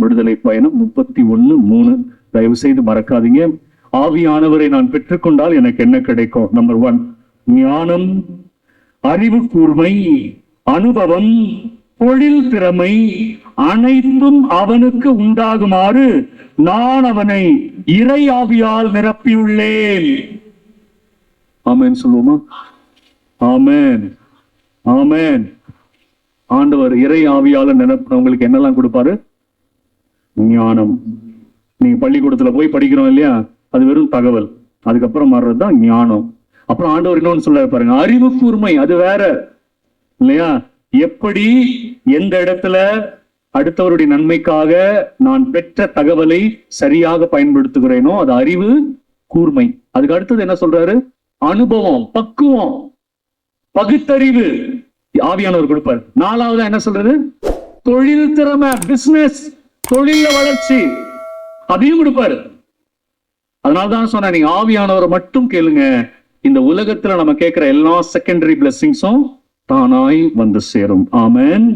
விடுதலை பயணம் 31:3. தயவு செய்து மறக்காதீங்க. ஆவியானவரை நான் பெற்றுக்கொண்டால் எனக்கு என்ன கிடைக்கும்? நம்பர் 1, ஞானம், அறிவு கூர்மை, அனுபவம், தொழில் திறமை அனைத்தும் அவனுக்கு உண்டாகுமாறு நான் அவனை இறை ஆவியால் நிரப்பியுள்ளேன். ஆமென் சொல்லுவோமா? ஆமென், ஆமென். ஆண்டவர் இறை ஆவியால நிரப்பினவங்களுக்கு என்னெல்லாம் கொடுப்பாரு? ஞானம். நீங்க பள்ளிக்கூடத்துல போய் படிக்கிறோம் இல்லையா, அது வெறும் தகவல். அதுக்கப்புறம் வர்றதுதான் ஞானம். அப்புறம் ஆண்டவர் இன்னொன்னு சொல்ல பாருங்க, அறிவு கூர்மை. அது வேற இல்லையா? எப்படி எந்த இடத்துல அடுத்தவருடைய நன்மைக்காக நான் பெற்ற தகவலை சரியாக பயன்படுத்துகிறேனோ அது அறிவு கூர்மை. அதுக்கு அடுத்தது என்ன சொல்றாரு? அனுபவம், பக்குவம், பகுத்தறிவு ஆவியானவர் கொடுப்பார். 4வது என்ன சொல்றது? தொழில் திறமை, பிசினஸ், தொழில வளர்ச்சி, அதையும் கொடுப்பாரு. அதனாலதான் சொன்ன, நீங்க ஆவியானவரை மட்டும் கேளுங்க. இந்த உலகத்துல நம்ம கேட்கிற எல்லா செகண்டரி பிளெஸிங்ஸும் தானாய் வந்து சேரும். ஆமென்.